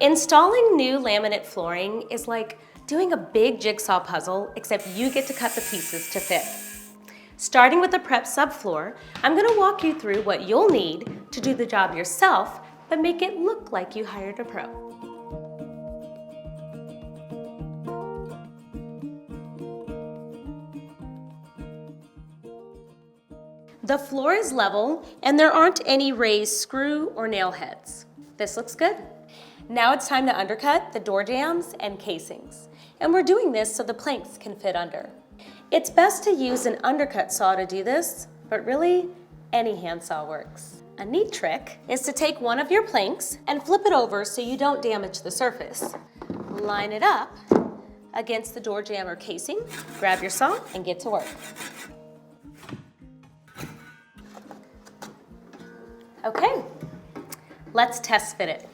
Installing new laminate flooring is like doing a big jigsaw puzzle, except you get to cut the pieces to fit. Starting with the prep subfloor, I'm going to walk you through what you'll need to do the job yourself, but make it look like you hired a pro. The floor is level and there aren't any raised screw or nail heads. This looks good. Now it's time to undercut the door jambs and casings. And we're doing this so the planks can fit under. It's best to use an undercut saw to do this, but really, any handsaw works. A neat trick is to take one of your planks and flip it over so you don't damage the surface. Line it up against the door jamb or casing, grab your saw, and get to work. Okay, let's test fit it.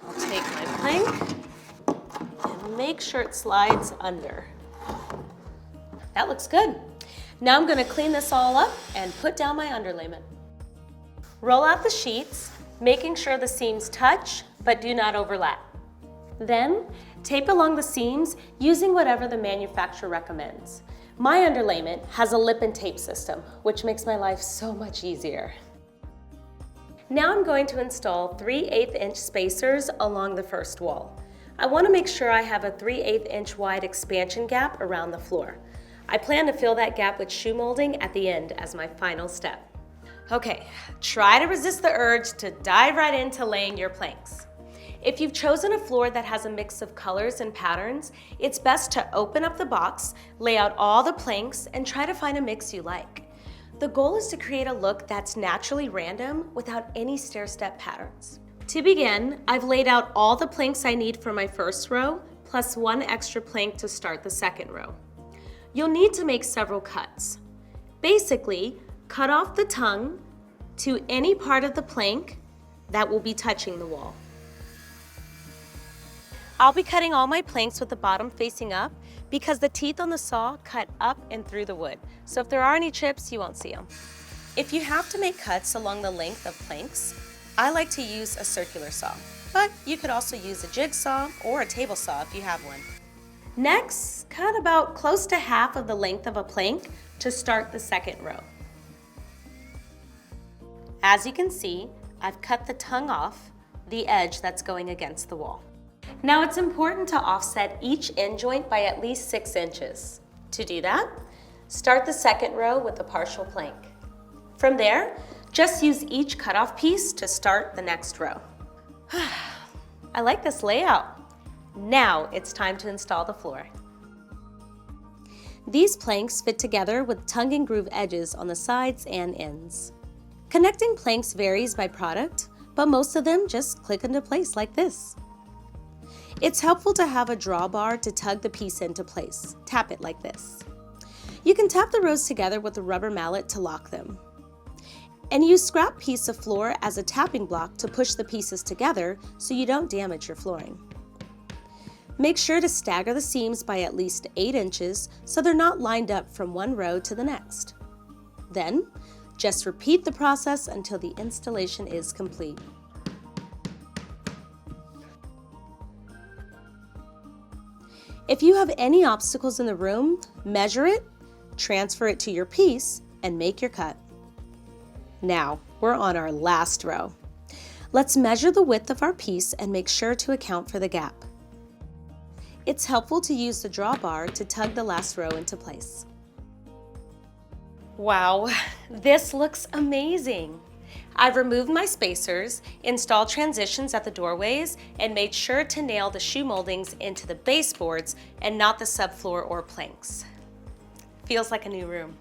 I'll take my plank and make sure it slides under. That looks good. Now I'm gonna clean this all up and put down my underlayment. Roll out the sheets, making sure the seams touch but do not overlap. Then, tape along the seams using whatever the manufacturer recommends. My underlayment has a lip and tape system, which makes my life so much easier. Now I'm going to install 3/8 inch spacers along the first wall. I want to make sure I have a 3/8 inch wide expansion gap around the floor. I plan to fill that gap with shoe molding at the end as my final step. Okay, try to resist the urge to dive right into laying your planks. If you've chosen a floor that has a mix of colors and patterns, it's best to open up the box, lay out all the planks, and try to find a mix you like. The goal is to create a look that's naturally random without any stair-step patterns. To begin, I've laid out all the planks I need for my first row, plus one extra plank to start the second row. You'll need to make several cuts. Basically, cut off the tongue to any part of the plank that will be touching the wall. I'll be cutting all my planks with the bottom facing up because the teeth on the saw cut up and through the wood, so if there are any chips, you won't see them. If you have to make cuts along the length of planks, I like to use a circular saw, but you could also use a jigsaw or a table saw if you have one. Next, cut about close to half of the length of a plank to start the second row. As you can see, I've cut the tongue off the edge that's going against the wall. Now it's important to offset each end joint by at least 6 inches. To do that, start the second row with a partial plank. From there, just use each cutoff piece to start the next row. I like this layout. Now it's time to install the floor. These planks fit together with tongue and groove edges on the sides and ends. Connecting planks varies by product, but most of them just click into place like this. It's helpful to have a drawbar to tug the piece into place. Tap it like this. You can tap the rows together with a rubber mallet to lock them. And use scrap piece of floor as a tapping block to push the pieces together so you don't damage your flooring. Make sure to stagger the seams by at least 8 inches so they're not lined up from one row to the next. Then, just repeat the process until the installation is complete. If you have any obstacles in the room, measure it, transfer it to your piece, and make your cut. Now, we're on our last row. Let's measure the width of our piece and make sure to account for the gap. It's helpful to use the drawbar to tug the last row into place. Wow, this looks amazing. I've removed my spacers, installed transitions at the doorways, and made sure to nail the shoe moldings into the baseboards and not the subfloor or planks. Feels like a new room.